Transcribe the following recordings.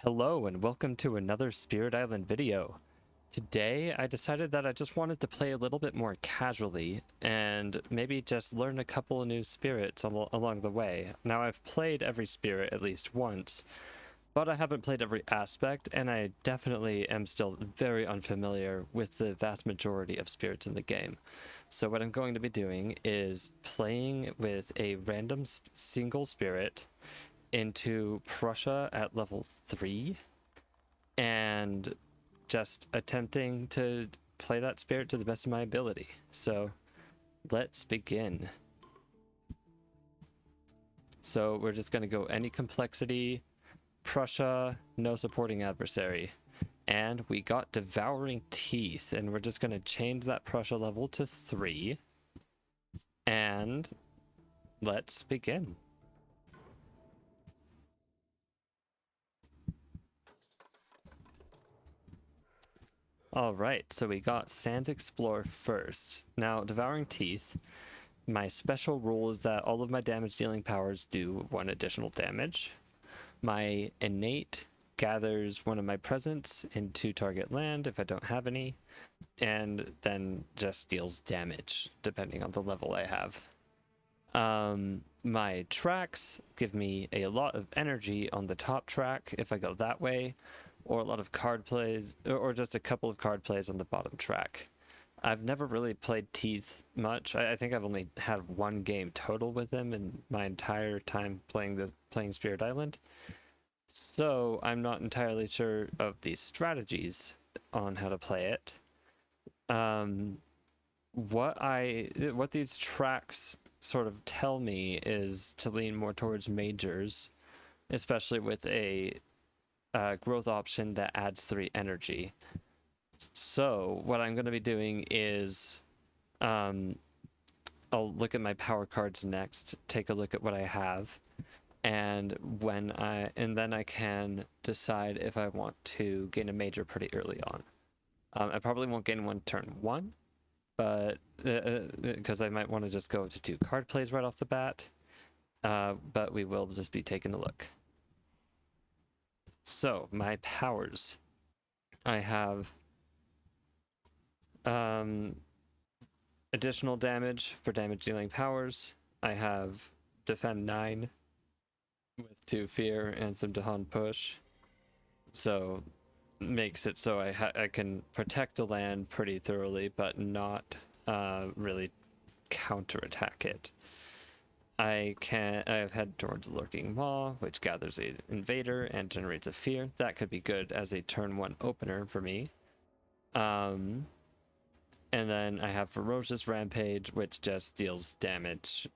Hello and welcome to another Spirit Island video. Today I decided that I just wanted to play a little bit more casually and maybe just learn a couple of new spirits along the way. Now I've played every spirit at least once, but I haven't played every aspect, and I definitely am still very unfamiliar with the vast majority of spirits in the game. So what I'm going to be doing is playing with a random single spirit into Prussia at level 3 and just attempting to play that spirit to the best of my ability. So let's begin. So we're just going to go any complexity, Prussia, no supporting adversary. And we got Devouring Teeth, and we're just going to change that Prussia level to 3. And let's begin. All right, so we got Sands Explore first. Now, Devouring Teeth, my special rule is that all of my damage dealing powers do 1 additional damage. My innate gathers one of my presents into target land if I don't have any, and then just deals damage depending on the level I have. My tracks give me a lot of energy on the top track if I go that way, or a lot of card plays, or just a couple of card plays on the bottom track. I've never really played Teeth much. I think I've only had 1 game total with him in my entire time playing Spirit Island. So I'm not entirely sure of the strategies on how to play it. What these tracks sort of tell me is to lean more towards majors, especially with a growth option that adds 3 energy. So what I'm going to be doing is I'll look at my power cards next, take a look at what I have, and then I can decide if I want to gain a major pretty early on. I probably won't gain one turn 1, but because I might want to just go to 2 card plays right off the bat, but we will just be taking a look. So my powers, I have additional damage for damage dealing powers. I have defend 9 with 2 fear and some Dahan push, so makes it so I can protect the land pretty thoroughly, but not really counterattack it. I've had towards the Lurking Maw, which gathers an invader and generates a fear. That could be good as a turn 1 opener for me. And then I have Ferocious Rampage, which just deals damage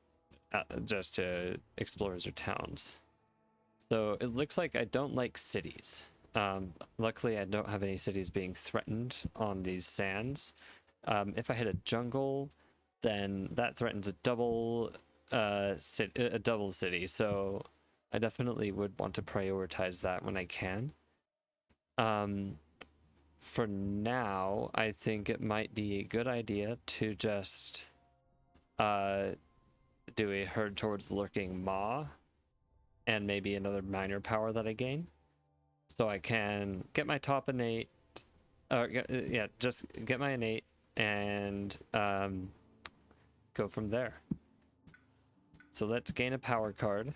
just to explorers or towns. So it looks like I don't like cities. Luckily, I don't have any cities being threatened on these sands. If I hit a jungle, then that threatens a double city, so I definitely would want to prioritize that when I can. For now, I think it might be a good idea to just do a herd towards the Lurking Maw and maybe another minor power that I gain, so I can get my top innate, just get my innate and go from there. So let's gain a power card.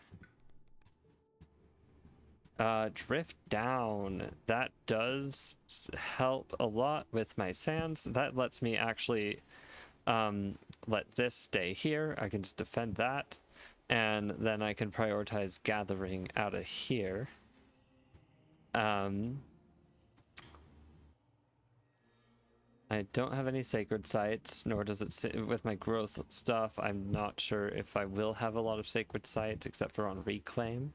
Drift Down. That does help a lot with my sands. That lets me actually let this stay here. I can just defend that, and then I can prioritize gathering out of here. I don't have any sacred sites, nor does it sit with my growth stuff. I'm not sure if I will have a lot of sacred sites, except for on reclaim.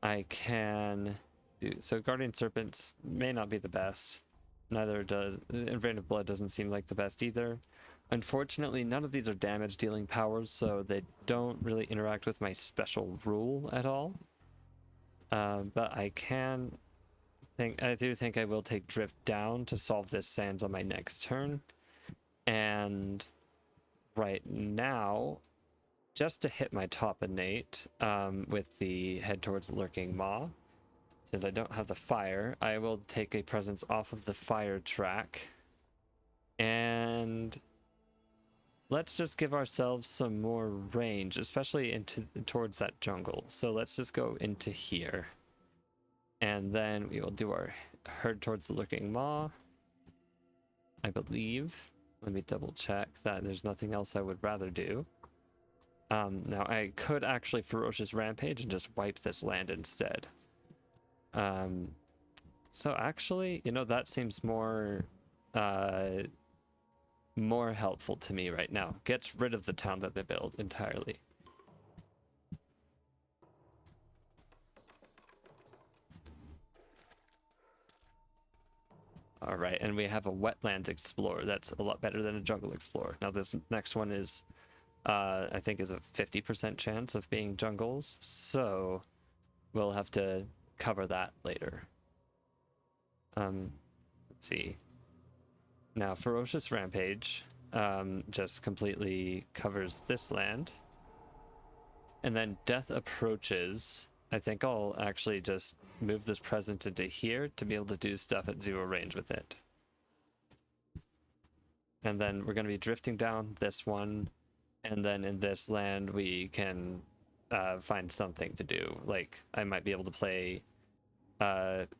I can do so. Guardian Serpents may not be the best. Neither does Invasion of Blood. Doesn't seem like the best either. Unfortunately, none of these are damage dealing powers, so they don't really interact with my special rule at all. But I do think I will take Drift Down to solve this sands on my next turn. And right now, just to hit my top innate with the head towards the Lurking Maw, since I don't have the fire, I will take a presence off of the fire track. And let's just give ourselves some more range, especially towards that jungle. So let's just go into here. And then we will do our herd towards the lurking maw, I believe. Let me double check that there's nothing else I would rather do. Now I could actually ferocious rampage and just wipe this land instead. So actually, you know, that seems more helpful to me right now. Gets rid of the town that they build entirely. All right, and we have a wetlands explorer. That's a lot better than a jungle explorer. Now this next one is, I think, is a 50% chance of being jungles. So we'll have to cover that later. Let's see. Now, Ferocious Rampage just completely covers this land. And then Death Approaches. I think I'll actually just move this presence into here to be able to do stuff at 0 range with it. And then we're going to be drifting down this one. And then in this land, we can find something to do. Like, I might be able to play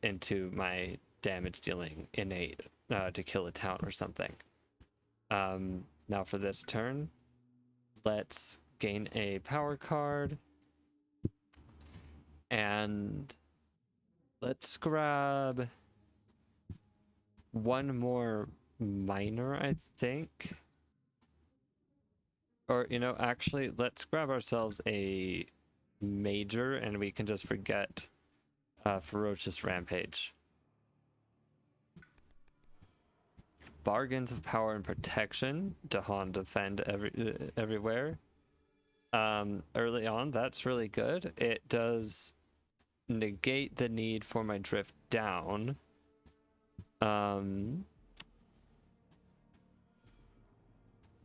into my damage dealing innate to kill a town or something. Now for this turn, let's gain a power card. And let's grab one more minor, I think. Or, you know, actually, let's grab ourselves a major and we can just forget Ferocious Rampage. Bargains of Power and Protection. Dahan defend everywhere. Early on, that's really good. It does negate the need for my drift down.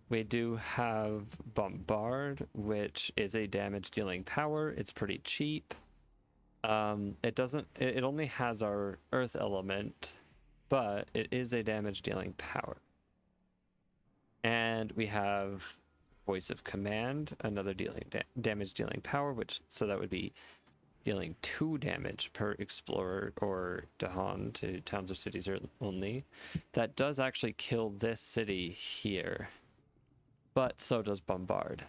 We do have Bombard, which is a damage dealing power. It's pretty cheap. It only has our earth element, but it is a damage dealing power. And we have Voice of Command, another damage dealing power, so that would be dealing 2 damage per explorer or Dahan to towns or cities only. That does actually kill this city here, but so does Bombard.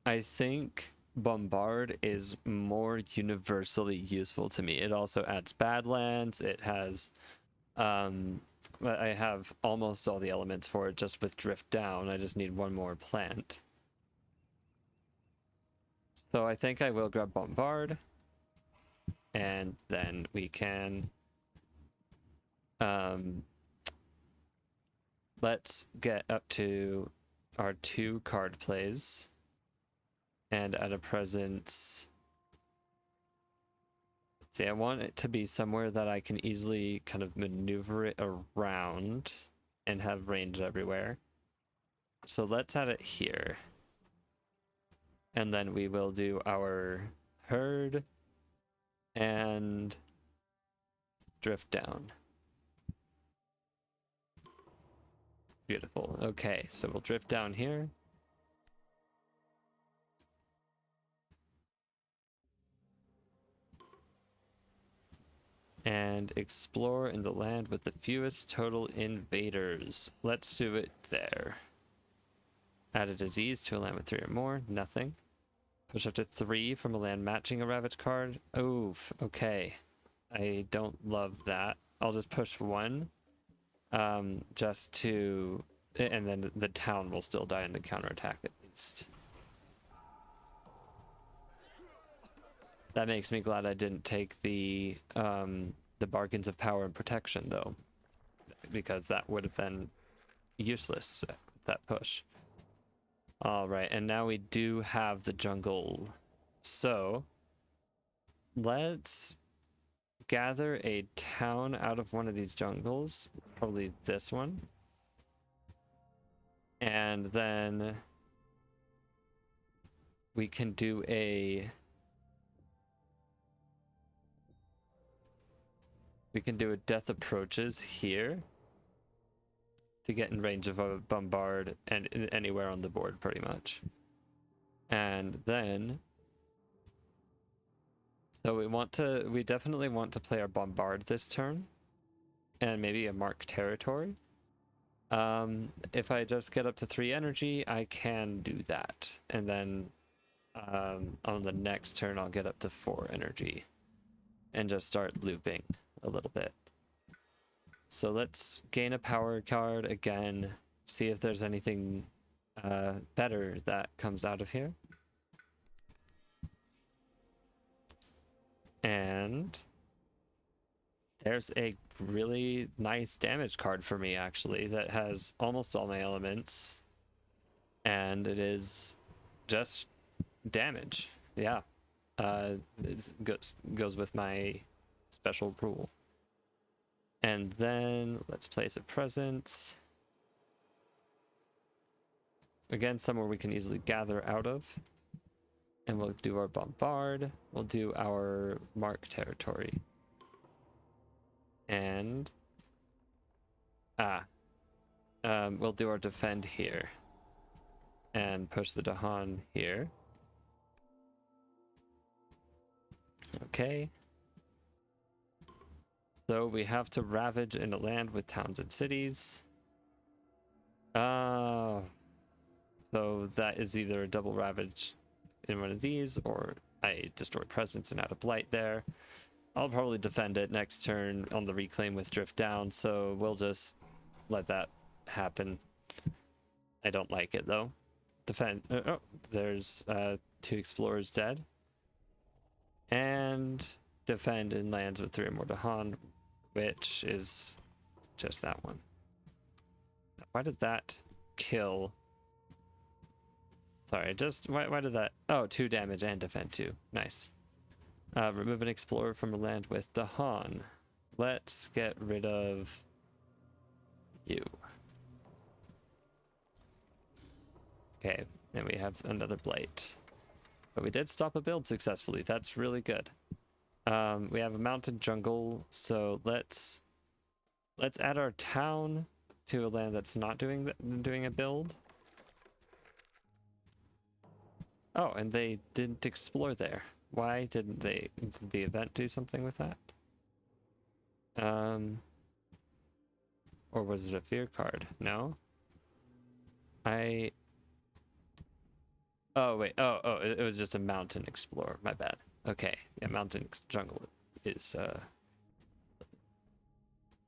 I think Bombard is more universally useful to me. It also adds Badlands. It has I have almost all the elements for it just with Drift Down. I just need one more plant. So I think I will grab Bombard. And then we can let's get up to our 2 card plays and add a presence. See, I want it to be somewhere that I can easily kind of maneuver it around and have range everywhere. So let's add it here. And then we will do our herd and drift down. Beautiful. Okay, so we'll drift down here. And explore in the land with the fewest total invaders. Let's do it there. Add a disease to a land with 3 or more. Nothing. Push up to 3 from a land matching a Ravage card. Oof. Okay. I don't love that. I'll just push 1. Just to... And then the town will still die in the counterattack at least. That makes me glad I didn't take the Bargains of Power and Protection, though. Because that would have been useless, that push. Alright, and now we do have the jungle. So, let's gather a town out of one of these jungles. Probably this one. And then we can do a death approaches here to get in range of a bombard and anywhere on the board pretty much. And then so we definitely want to play our bombard this turn and maybe a mark territory. If I just get up to 3 energy, I can do that. And then on the next turn, I'll get up to 4 energy and just start looping a little bit. So let's gain a power card again, see if there's anything better that comes out of here. And there's a really nice damage card for me, actually, that has almost all my elements. And it is just damage. Yeah. It goes with my special rule. And then let's place a presence. Again, somewhere we can easily gather out of. And we'll do our bombard. We'll do our mark territory. And we'll do our defend here and push the Dahan here. Okay, so we have to ravage in a land with towns and cities. So that is either a double ravage in one of these, or I destroy presence and add a blight there. I'll probably defend it next turn on the reclaim with drift down, so we'll just let that happen. I don't like it though. Defend. Oh, there's 2 explorers dead. And defend in lands with 3 or more Dahan, which is just that one. Why did that kill? Sorry, just why did that? Oh, 2 damage and defend 2. Nice. Remove an explorer from a land with Dahan. Let's get rid of you. Okay, and we have another blight. But we did stop a build successfully. That's really good. We have a mountain jungle, so let's add our town to a land that's not doing a build. Oh, and they didn't explore there. Why didn't they? Did the event do something with that? Or was it a fear card? No. Oh wait. Oh, it was just a mountain explorer. My bad. Okay. Yeah, mountain jungle is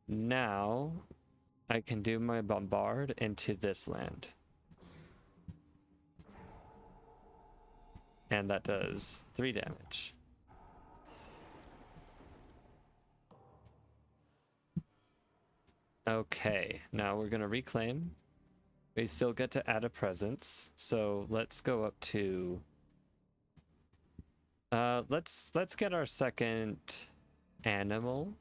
Now I can do my bombard into this land. And that does 3 damage. Okay, now we're gonna reclaim. We still get to add a presence, so let's go up to let's get our second animal,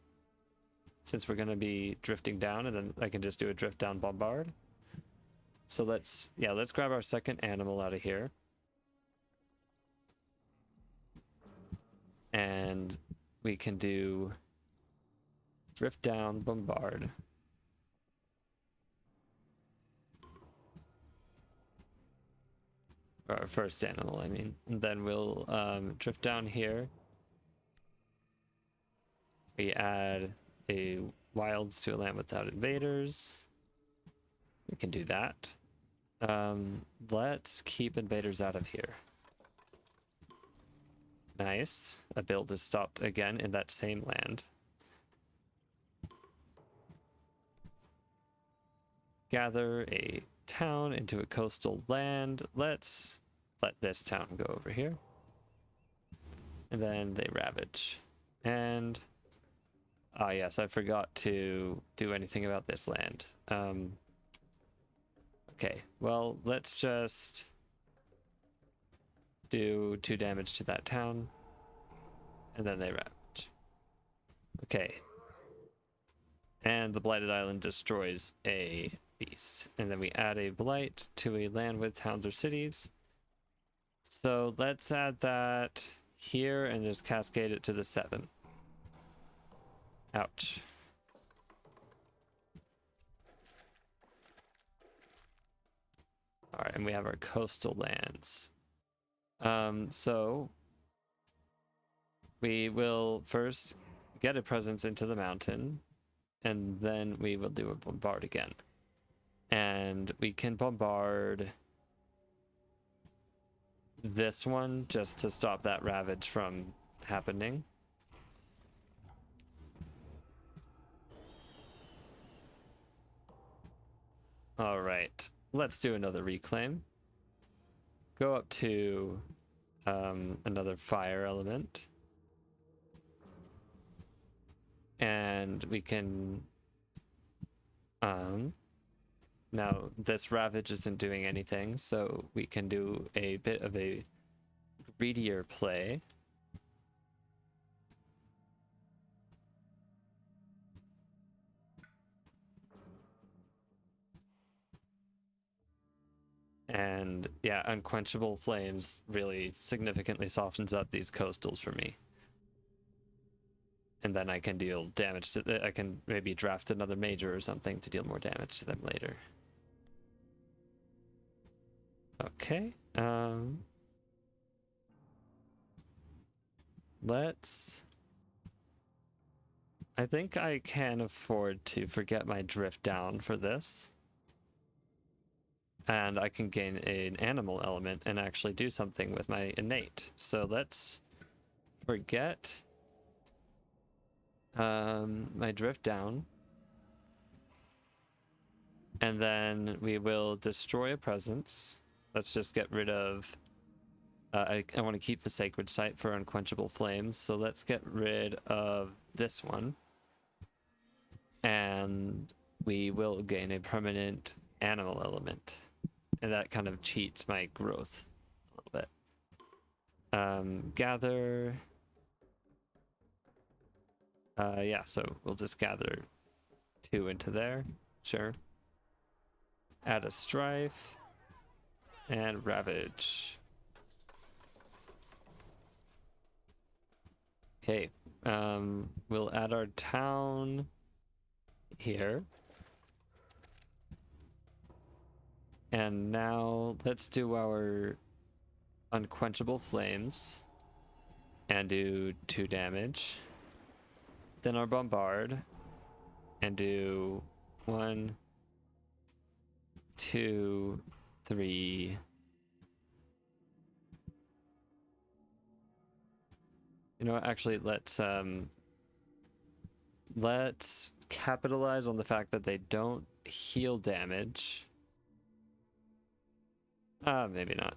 since we're gonna be drifting down, and then I can just do a drift down bombard. So let's grab our second animal out of here. And we can do drift down bombard. Our first animal, I mean. And then we'll drift down here. We add a wilds to a land without invaders. We can do that. Let's keep invaders out of here. Nice. A build is stopped again in that same land. Gather a town into a coastal land. Let's let this town go over here. And then they ravage. And yes, I forgot to do anything about this land. Okay, well, let's just do 2 damage to that town, and then they ravage. Okay. And the Blighted Island destroys a beast. And then we add a blight to a land with towns or cities. So let's add that here and just cascade it to the 7. Ouch. All right, and we have our coastal lands. So we will first get a presence into the mountain, and then we will do a bombard again. And we can bombard this one just to stop that ravage from happening. All right, let's do another reclaim. Go up to another fire element. And we can now this ravage isn't doing anything, so we can do a bit of a greedier play. And yeah, Unquenchable Flames really significantly softens up these coastals for me. And then I can deal damage to I can maybe draft another major or something to deal more damage to them later. Okay. I think I can afford to forget my drift down for this. And I can gain an animal element and actually do something with my innate. So let's forget my drift down. And then we will destroy a presence. Let's just get rid of... I want to keep the sacred site for Unquenchable Flames, so let's get rid of this one. And we will gain a permanent animal element. And that kind of cheats my growth a little bit. Gather... yeah, so we'll just gather 2 into there. Sure. Add a strife. And ravage. Okay. We'll add our town here. And now let's do our Unquenchable Flames and do 2 damage. Then our bombard and do 1, 2, 3. You know what, actually let's capitalize on the fact that they don't heal damage. Maybe not.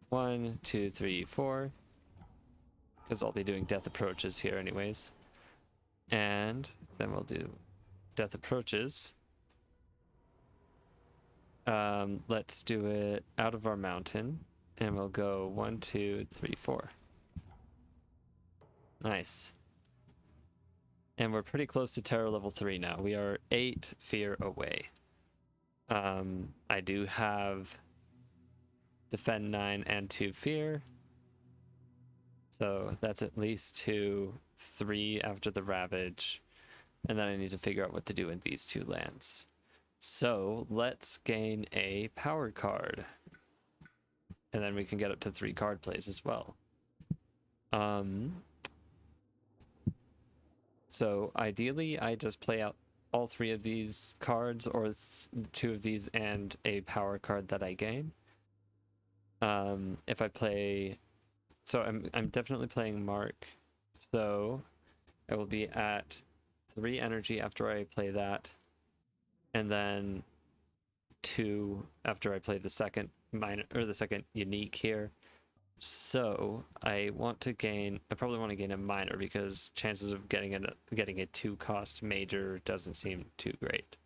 1, 2, 3, 4. Because I'll be doing death approaches here anyways. And then we'll do death approaches. Let's do it out of our mountain. And we'll go 1, 2, 3, 4. Nice. And we're pretty close to terror level 3 now. We are 8 fear away. I do have defend 9 and 2 fear. So that's at least 2, 3 after the ravage. And then I need to figure out what to do in these 2 lands. So let's gain a power card. And then we can get up to 3 card plays as well. So ideally I just play out all 3 of these cards, or 2 of these and a power card that I gain. If I play... So I'm definitely playing Mark. So I will be at 3 energy after I play that. And then 2 after I play the second minor, or the second unique here. So I probably want to gain a minor, because chances of getting a 2-cost major doesn't seem too great.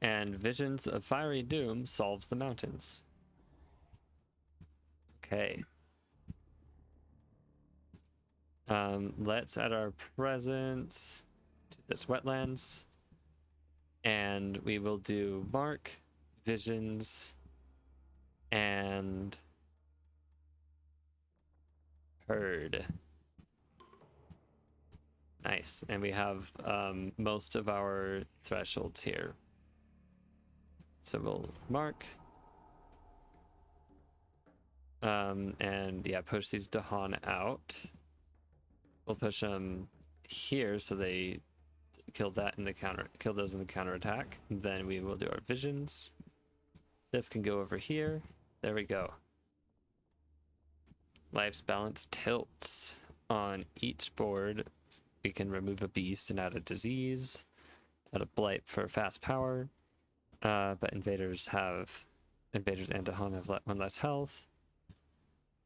And Visions of Fiery Doom solves the mountains. Okay. Let's add our presence to this wetlands. And we will do Mark, visions, and herd. Nice. And we have most of our thresholds here. So we'll mark. And yeah, push these Dahan out. We'll push them here so they kill those in the counterattack. Then we will do our visions. This can go over here. There we go. Life's balance tilts. On each board, we can remove a beast and add a disease, add a blight for fast power. But invaders and Dahan have one less health.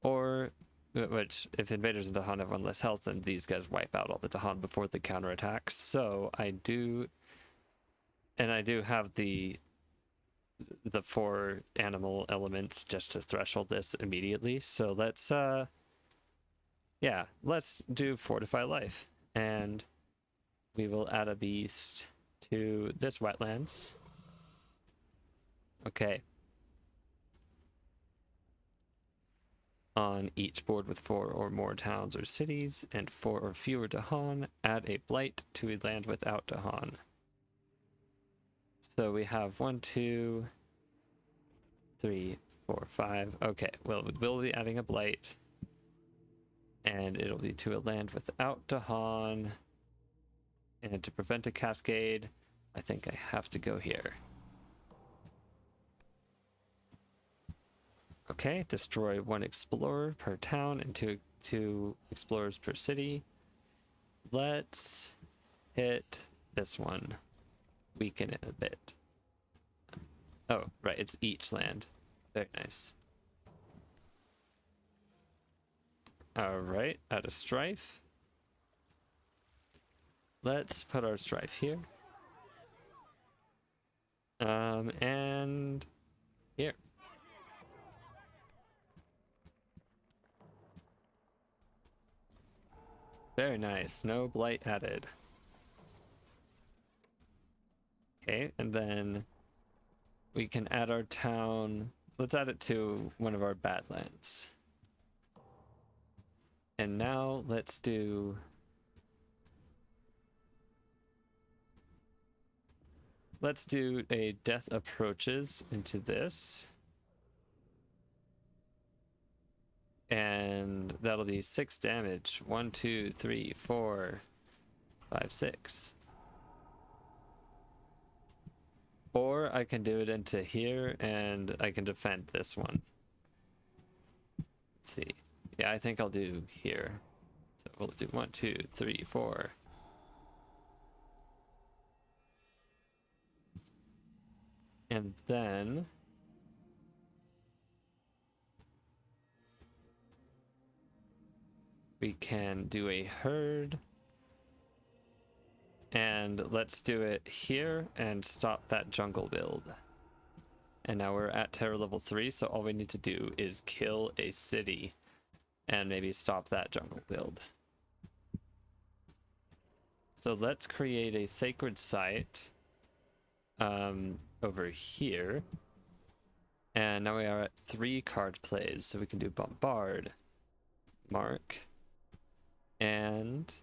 Or, which, if invaders and Dahan have one less health, then these guys wipe out all the Dahan before the counterattack. So I do have the 4 animal elements just to threshold this immediately. So let's do Fortify Life. And we will add a beast to this wetlands. Okay. On each board with 4 or more towns or cities and 4 or fewer Dahan, add a blight to a land without Dahan. So we have 1, 2, 3, 4, 5. Okay, well, we'll be adding a blight. And it'll be to a land without Dahan. And to prevent a cascade, I think I have to go here. Okay, destroy 1 explorer per town and 2 explorers per city. Let's hit this one. Weaken it a bit. Oh, right, it's each land. Very nice. Alright, add a strife. Let's put our strife here. And here. Very nice, no blight added. Okay, and then we can add our town. Let's add it to one of our badlands. And now let's do a death approaches into this. And that'll be 6 damage. 1, 2, 3, 4, 5, 6. Or I can do it into here and I can defend this one. Let's see. Yeah, I think I'll do here. So we'll do 1, 2, 3, 4. And then we can do a herd. And let's do it here and stop that jungle build. And now we're at terror level 3, so all we need to do is kill a city and maybe stop that jungle build. So let's create a sacred site over here. And now we are at 3 card plays, so we can do bombard, mark, and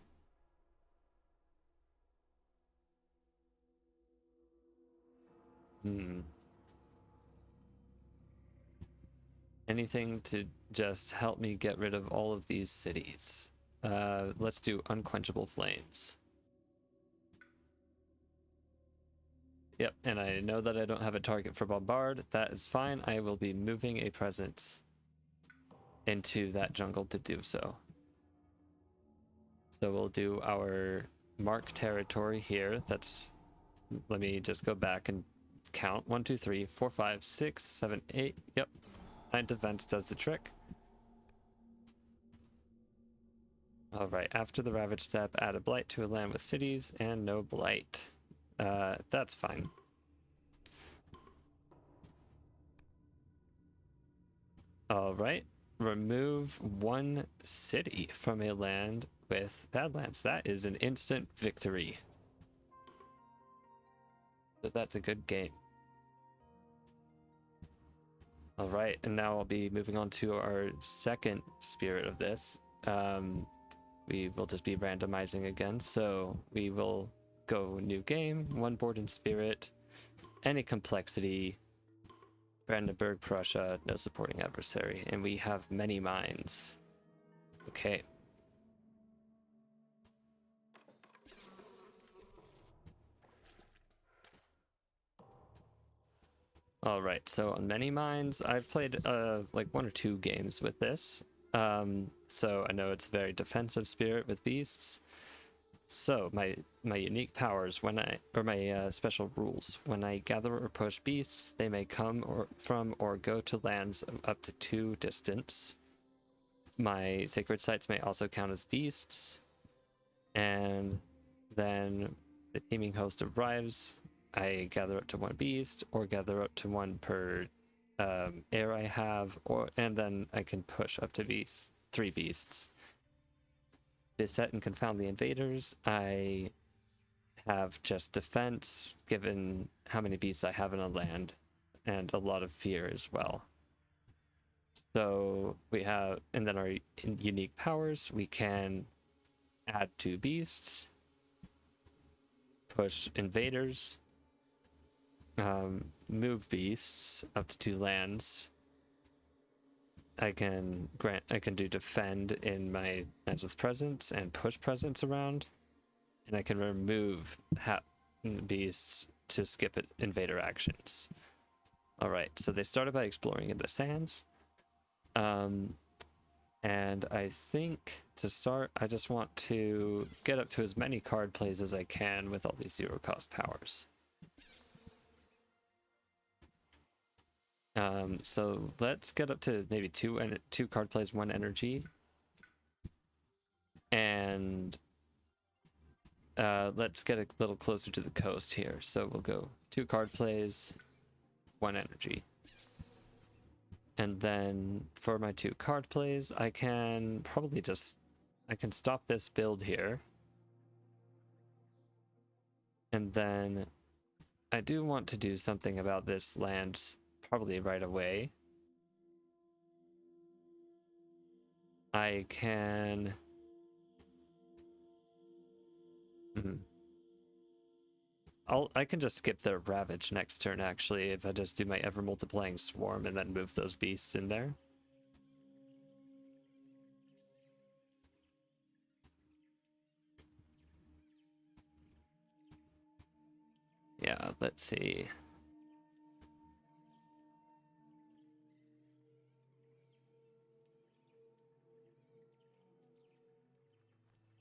anything to just help me get rid of all of these cities. Let's do unquenchable flames. Yep, and I know that I don't have a target for bombard. That is fine. I will be moving a presence into that jungle to do so. So we'll do our mark territory here. Let me just go back and count. 1, 2, 3, 4, 5, 6, 7, 8. Yep. 9 defense does the trick. Alright, after the ravage step, add a blight to a land with cities and no blight. That's fine. Alright, remove 1 city from a land with badlands. That is an instant victory. So that's a good game. All right, and now I'll be moving on to our second spirit of this. We will just be randomizing again, so we will go new game, one board in spirit, any complexity, Brandenburg, Prussia, no supporting adversary, and we have many minds. Okay. All right, so on many minds, I've played like 1 or 2 games with this. So I know it's a very defensive spirit with beasts. So my unique powers my special rules: when I gather or push beasts, they may come from or go to lands of up to 2 distance. My sacred sites may also count as beasts, and then the teaming host arrives. I gather up to 1 beast, or gather up to 1 per air I have, and then I can push up to 3 beasts. Beset and confound the invaders. I have just defense, given how many beasts I have in a land, and a lot of fear as well. So we have, and then our unique powers, we can add 2 beasts, push invaders, move beasts up to 2 lands. I can do defend in my lands with presence and push presence around, and I can remove beasts to skip invader actions. All right, so they started by exploring in the sands, and I think to start, I just want to get up to as many card plays as I can with all these 0-cost powers. So let's get up to maybe 2 card plays, 1 energy, and let's get a little closer to the coast here. So we'll go 2 card plays, 1 energy, and then for my 2 card plays, I can probably I can stop this build here, and then I do want to do something about this land probably right away. I can I can just skip their Ravage next turn, actually, if I just do my ever-multiplying Swarm and then move those beasts in there. Yeah, let's see.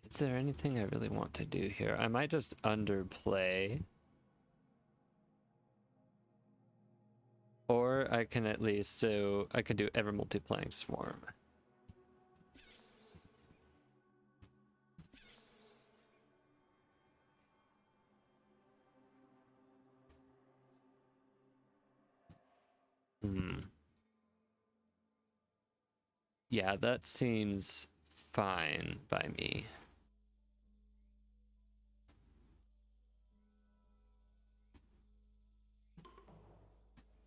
Is there anything I really want to do here? I might just underplay. Or I can at least do ever-multiplying Swarm. Yeah, that seems fine by me.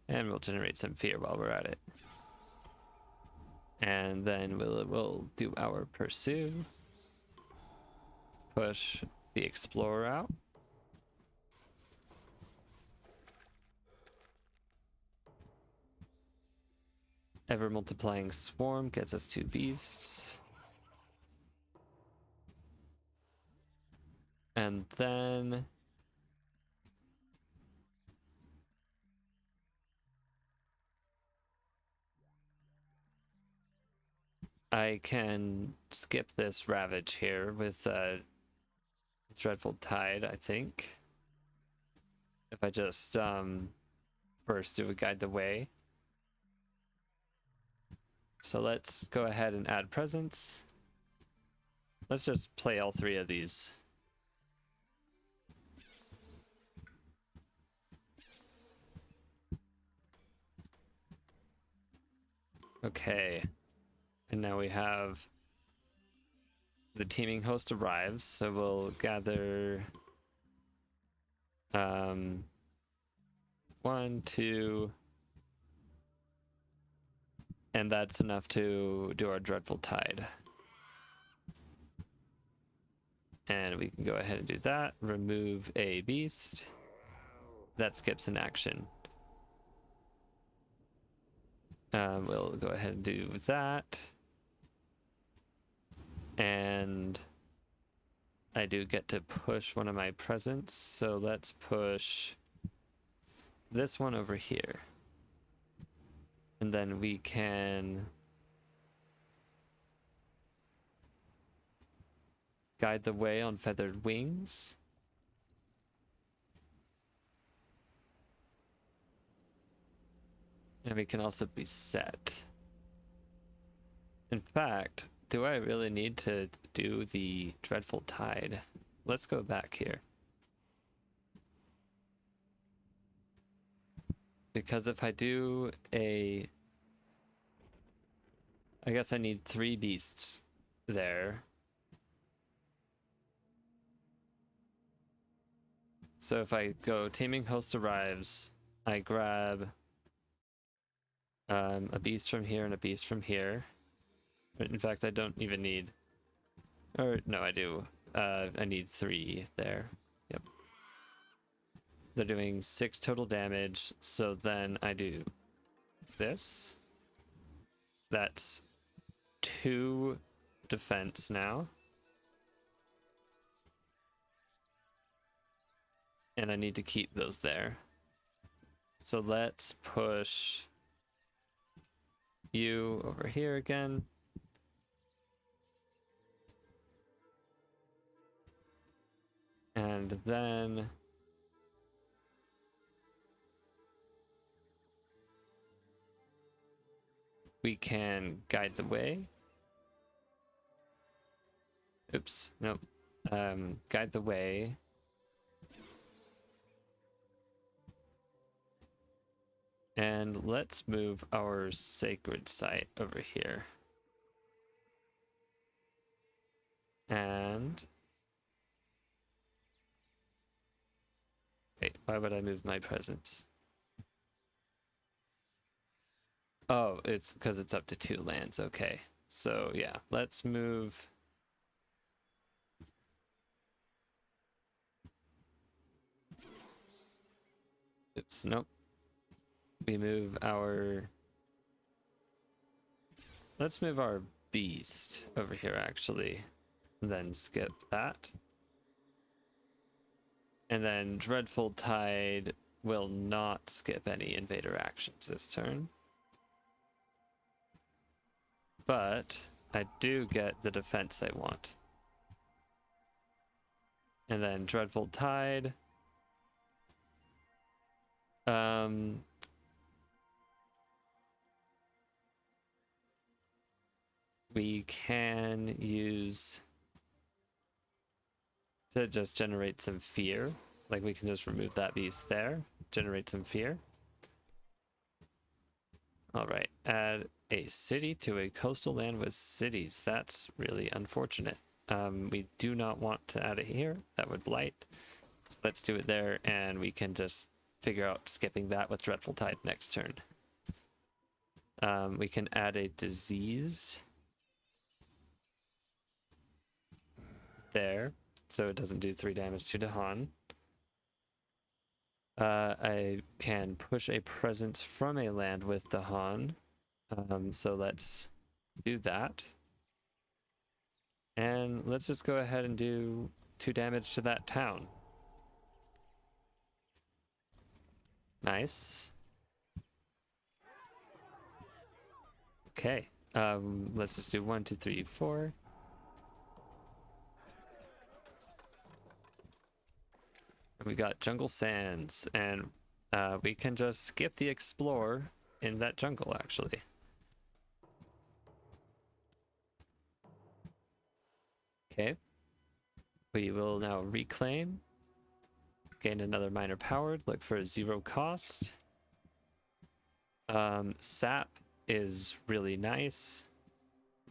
And we'll generate some fear while we're at it. And then we'll do our pursue. Push the explorer out. Ever multiplying swarm gets us 2 beasts. And then I can skip this Ravage here with Dreadful Tide, I think. If I just first do a Guide the Way. So let's go ahead and add presence. Let's just play all 3 of these. Okay. And now we have the teaming host arrives, so we'll gather 1, 2, And that's enough to do our Dreadful Tide. And we can go ahead and do that. Remove a beast. That skips an action. We'll go ahead and do that. And I do get to push one of my presents. So let's push this one over here. And then we can guide the way on feathered wings. And we can also be set. In fact, do I really need to do the Dreadful Tide? Let's go back here. Because if I do a... I guess I need 3 beasts there. So if I go Teeming Host arrives, I grab a beast from here and a beast from here. In fact, I don't even need... Or, no, I do. I need 3 there. Yep. They're doing 6 total damage, so then I do this. That's 2 defense now. And I need to keep those there. So let's push you over here again. And then we can guide the way. Oops, nope. Guide the way. And let's move our sacred site over here. And... wait, why would I move my presence? Oh, it's because it's up to 2 lands. Okay. So, yeah, let's move... oops, nope. We move our... let's move our beast over here, actually. And then skip that. And then Dreadful Tide will not skip any invader actions this turn. But I do get the defense I want. And then Dreadful Tide. We can use to just generate some fear. Like we can just remove that beast there, generate some fear. All right, add a city to a coastal land with cities. That's really unfortunate. We do not want to add it here. That would blight. So let's do it there, and we can just figure out skipping that with Dreadful Tide next turn. We can add a disease there, so it doesn't do 3 damage to Dahan. I can push a presence from a land with Dahan. So let's do that. And let's just go ahead and do 2 damage to that town. Nice. Okay. Let's just do 1, 2, 3, 4. We got Jungle Sands, and we can just skip the Explore in that jungle, actually. Okay. We will now reclaim. Gain another minor powered. Look for a 0 cost. Sap is really nice.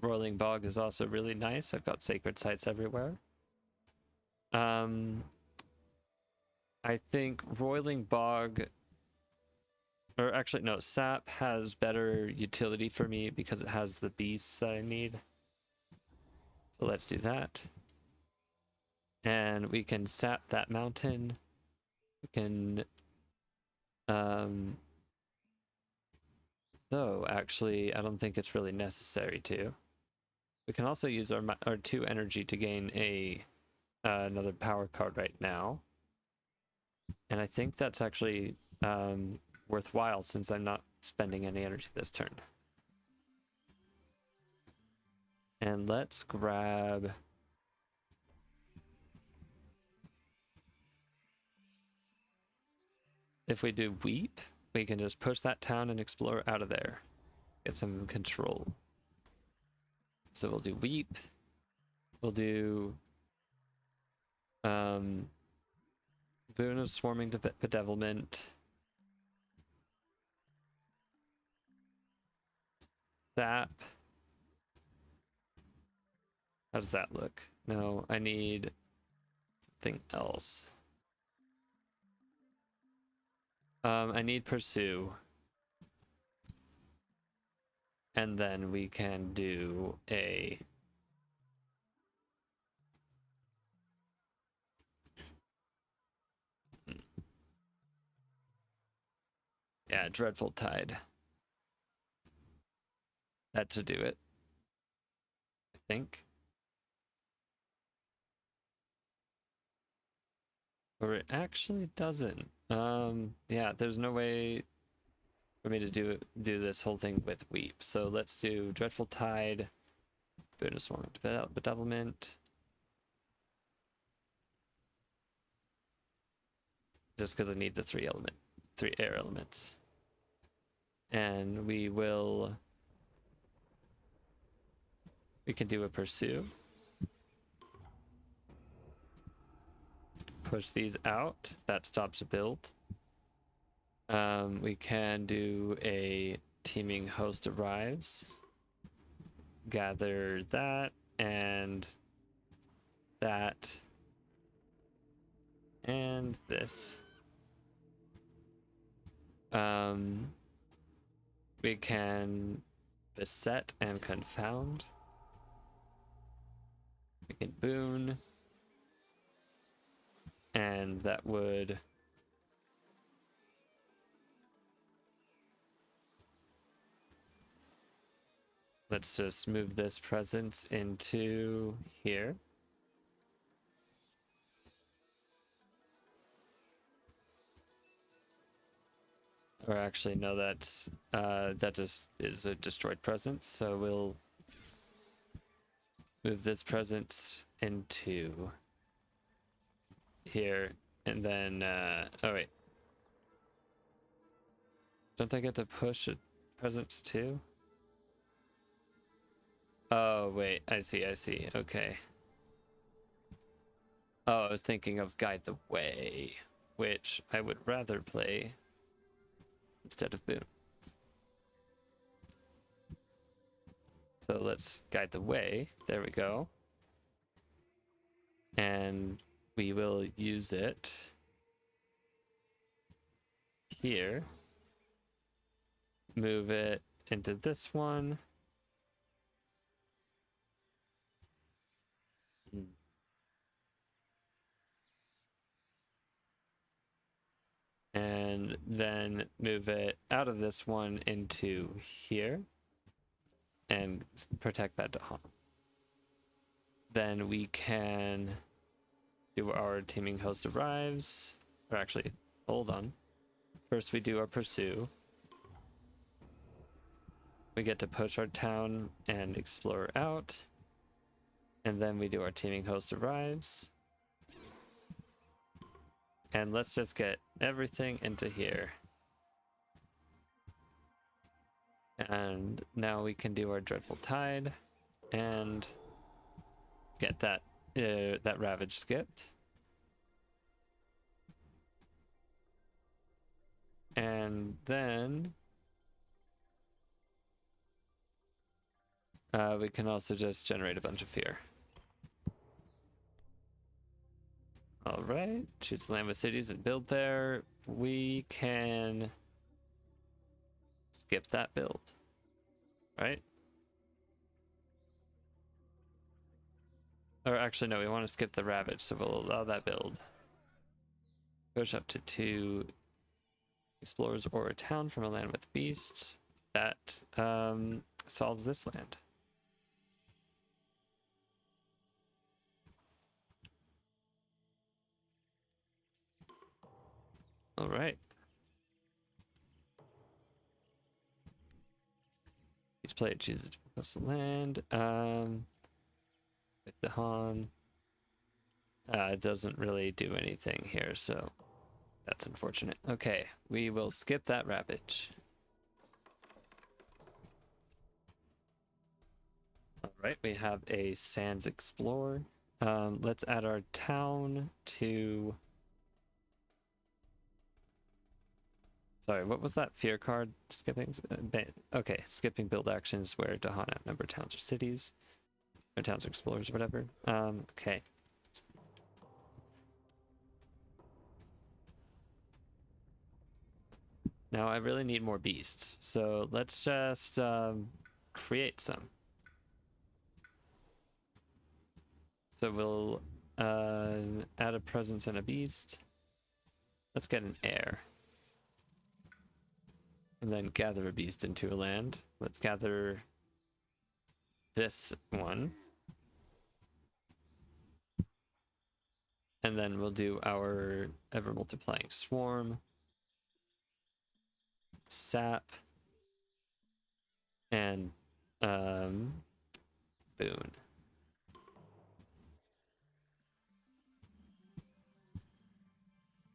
Roiling Bog is also really nice. I've got sacred sites everywhere. I think Roiling Bog, Or actually, no, sap has better utility for me because it has the beasts that I need. So let's do that. And we can sap that mountain. We can... Though, actually, I don't think it's really necessary to. We can also use our 2 energy to gain another power card right now. And I think that's actually worthwhile since I'm not spending any energy this turn. And let's grab... If we do Weep, we can just push that town and explore out of there. Get some control. So we'll do Weep. We'll do... Boon of Swarming Bedevilment. Sap. How does that look? No, I need something else. I need Pursue. And then we can do a... Yeah, Dreadful Tide. That to do it. I think. Or it actually doesn't. Yeah, there's no way for me to do this whole thing with Weep. So let's do Dreadful Tide, Boon of Swarming Bedevilment. Just because I need the 3 air elements. And we can do a Pursue. Push these out. That stops a build. We can do a Teeming Host Arrives. Gather that and that and this. We can Beset and Confound. We can Boon. And that would... Let's just move this presence into here. Or actually, no, that's that just is a destroyed presence. So we'll move this presence into here, and then oh wait, don't I get to push a presence too? Oh wait, I see. Okay. Oh, I was thinking of Guide the Way, which I would rather play instead of Boon. So let's Guide the Way. There we go. And we will use it here. Move it into this one. And then move it out of this one into here and protect that Dahan. Then we can do our Teeming Host Arrives, or actually, hold on. First we do our Pursue. We get to push our town and explore out. And then we do our Teeming Host Arrives. And let's just get everything into here. And now we can do our Dreadful Tide and get that Ravage skipped. And then we can also just generate a bunch of fear. All right, choose the land with cities and build there. We can skip that build, right? Or actually, no, we want to skip the Ravage, so we'll allow that build. Push up to 2 explorers or a town from a land with beasts. That solves this land. All right. Each player chooses to request a land. With the Han. It doesn't really do anything here, so that's unfortunate. Okay, we will skip that Ravage. All right, we have a Sands Explorer. Let's add our town to... Sorry, what was that fear card? Skipping? Okay, skipping build actions where Dahan outnumber towns or cities. Or towns or explorers or whatever. Okay. Now I really need more beasts, so let's just create some. So we'll add a presence and a beast. Let's get an heir. And then gather a beast into a land. Let's gather this one. And then we'll do our ever multiplying swarm. Sap. And boon.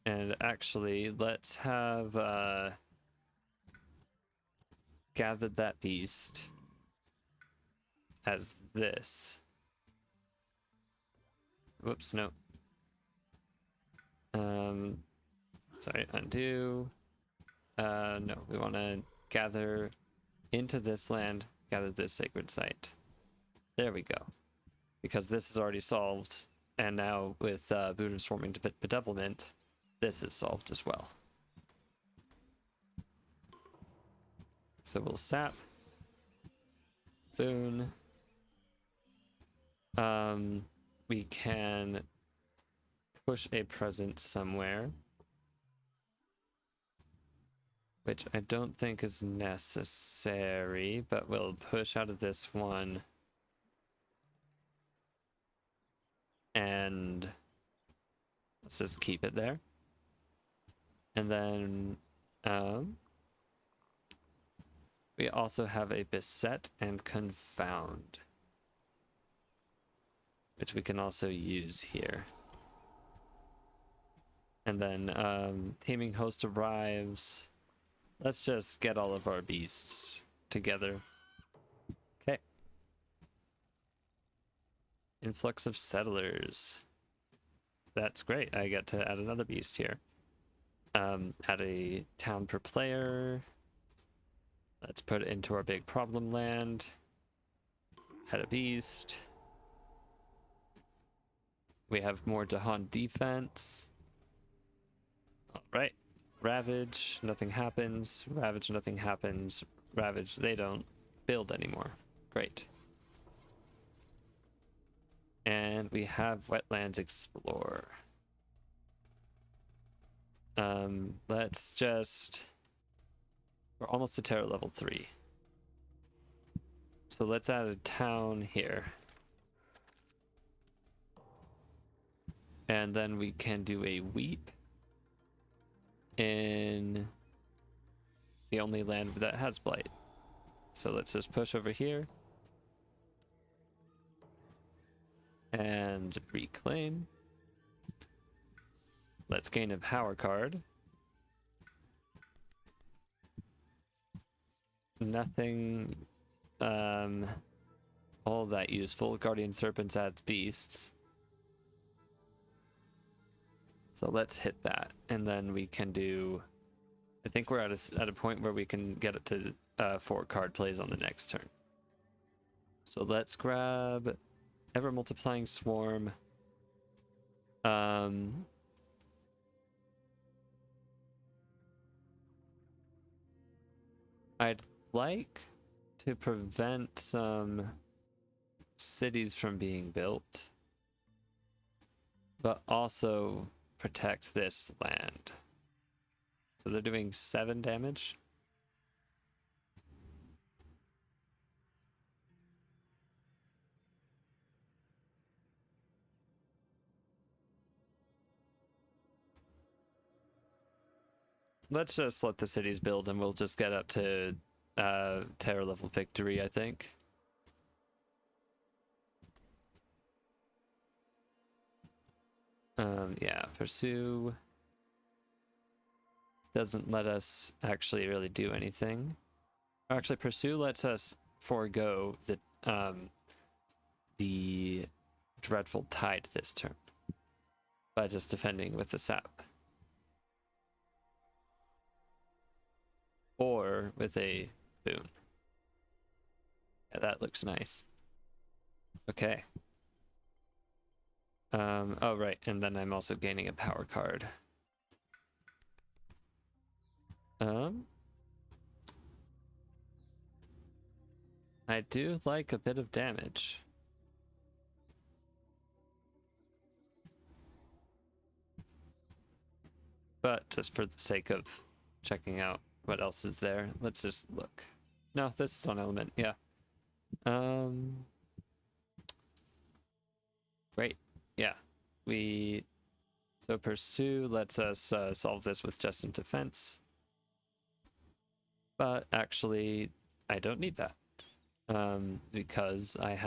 And actually, let's have gathered that beast as this. Whoops, no. Sorry, undo. No, we want to gather into this land, gather this sacred site. There we go. Because this is already solved, and now with Boon and Swarming Bedevilment, this is solved as well. So we'll sap. Boon. We can push a presence somewhere, which I don't think is necessary, but we'll push out of this one. And let's just keep it there. And then we also have a Beset and Confound, which we can also use here. And then Taming Host arrives. Let's just get all of our beasts together. Okay. Influx of settlers. That's great. I get to add another beast here. Add a town per player. Let's put it into our big problem land. Add a beast. We have more Dahan defense. All right. Ravage, nothing happens. Ravage, nothing happens. Ravage, they don't build anymore. Great. And we have Wetlands Explorer. Let's just... We're almost to Terror level 3. So let's add a town here. And then we can do a Weep in the only land that has Blight. So let's just push over here. And reclaim. Let's gain a power card. Nothing all that useful. Guardian Serpents adds beasts. So let's hit that, and then we can do... I think we're at a point where we can get it to 4 card plays on the next turn. So let's grab Ever Multiplying Swarm. I'd like to prevent some cities from being built, but also protect this land. So they're doing 7 damage. Let's just let the cities build and we'll just get up to terror level victory, I think. Yeah, pursue doesn't let us actually really do anything. Actually, pursue lets us forego the dreadful tide this turn by just defending with the sap. Or with a boon. Yeah, that looks nice. Okay. Oh, right, and then I'm also gaining a power card. I do like a bit of damage. But just for the sake of checking out what else is there, let's just look. No, this is on element, yeah. Great, yeah. So pursue lets us solve this with just in defense. But actually, I don't need that. Because I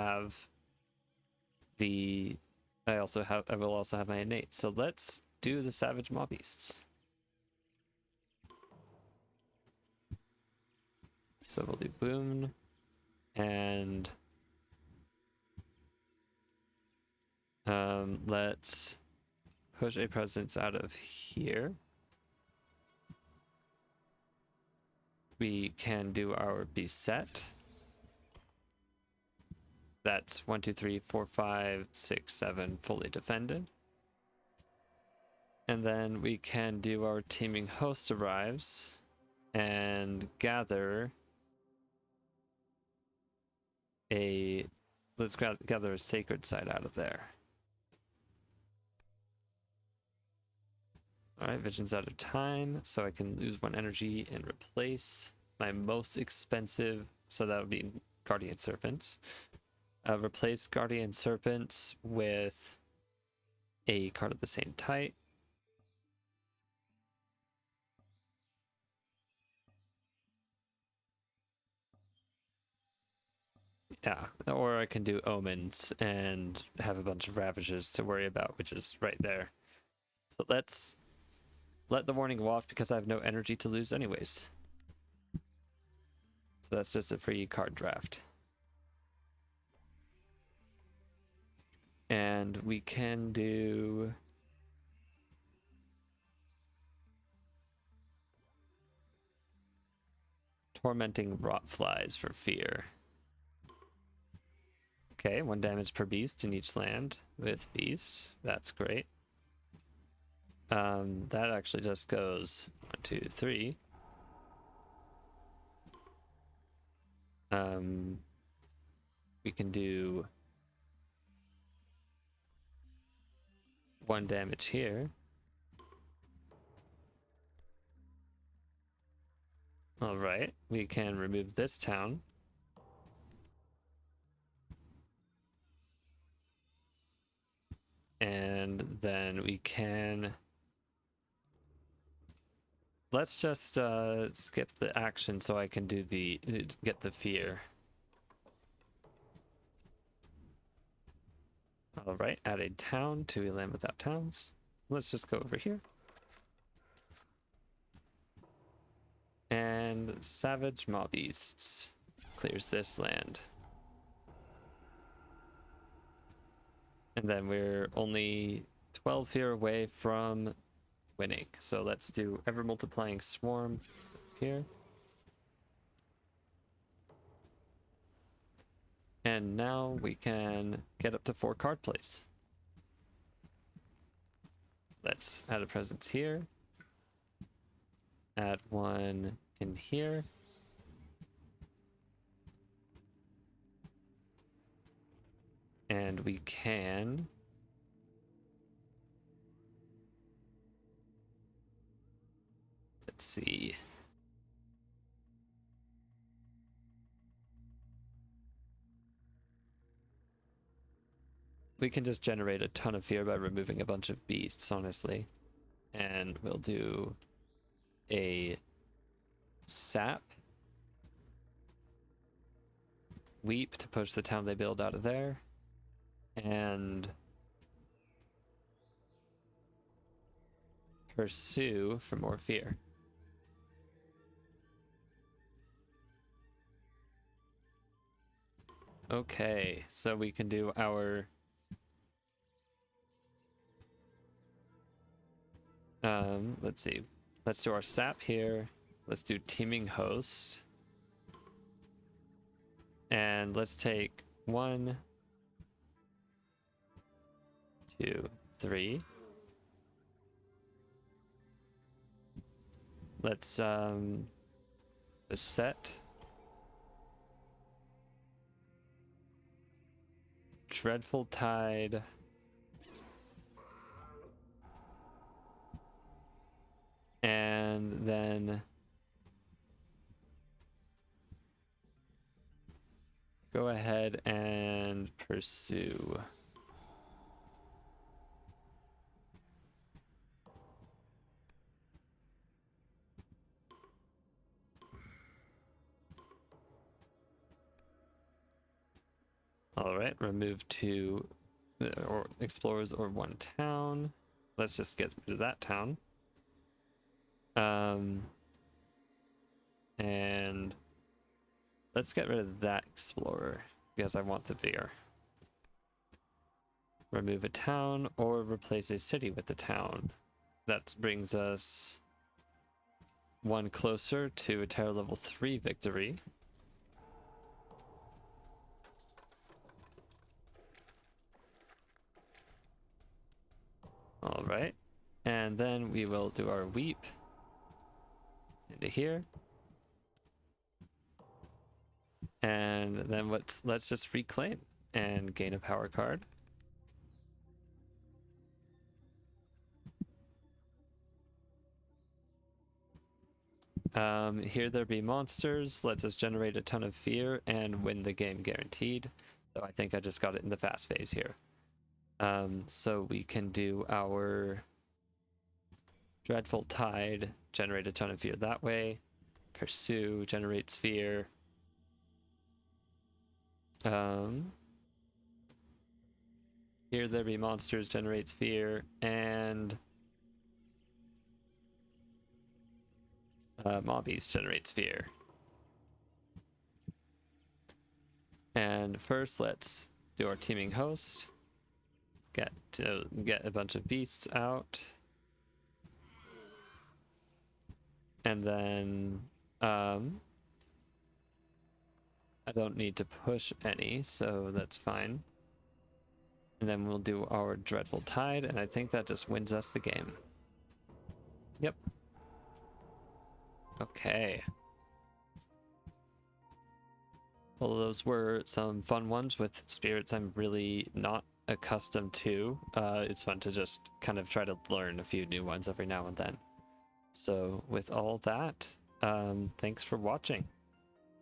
will also have my innate. So let's do the savage mob beasts. So we'll do boon and let's push a presence out of here. We can do our beset. That's 1, 2, 3, 4, 5, 6, 7 fully defended. And then we can do our teeming host arrives and gather let's gather a sacred site out of there. Alright, vision's out of time, so I can lose 1 energy and replace my most expensive, so that would be Guardian Serpents. Replace Guardian Serpents with a card of the same type. Yeah, or I can do Omens and have a bunch of Ravages to worry about, which is right there. So let's let the warning go off because I have no energy to lose anyways. So that's just a free card draft. And we can do Tormenting Rot Flies for fear. Okay, 1 damage per beast in each land with beasts. That's great. That actually just goes 1, 2, 3. We can do 1 damage here. All right, we can remove this town. And then we can... Let's just skip the action so I can do get the fear. All right, add a town to a land without towns. Let's just go over here. And Savage Mob Beasts clears this land. And then we're only 12 fear away from winning. So let's do Ever Multiplying Swarm here. And now we can get up to 4 card plays. Let's add a presence here. Add 1 in here. And we can... Let's see. We can just generate a ton of fear by removing a bunch of beasts, honestly. And we'll do a sap. Weep to push the town they build out of there. And pursue for more fear. Okay, so we can do our let's see. Let's do our sap here. Let's do teaming host. And let's take 1, 2, 3. Let's set Dreadful Tide. And then go ahead and pursue. All right, remove 2 or explorers or 1 town. Let's just get rid of that town. And let's get rid of that explorer because I want the fear. Remove a town or replace a city with a town. That brings us 1 closer to a terror level 3 victory. All right, and then we will do our weep into here. And then let's just reclaim and gain a power card. Here there be monsters. Let's us generate a ton of fear and win the game guaranteed. So I think I just got it in the fast phase here. So we can do our Dreadful Tide, generate a ton of fear that way. Pursue generates fear. Here there be monsters generates fear, and Mobbies generates fear. And first let's do our teaming host. Get a bunch of beasts out. And then I don't need to push any, so that's fine. And then we'll do our Dreadful Tide, and I think that just wins us the game. Yep. Okay. Well, those were some fun ones with spirits I'm really not accustomed to. It's fun to just kind of try to learn a few new ones every now and then. So with all that, thanks for watching.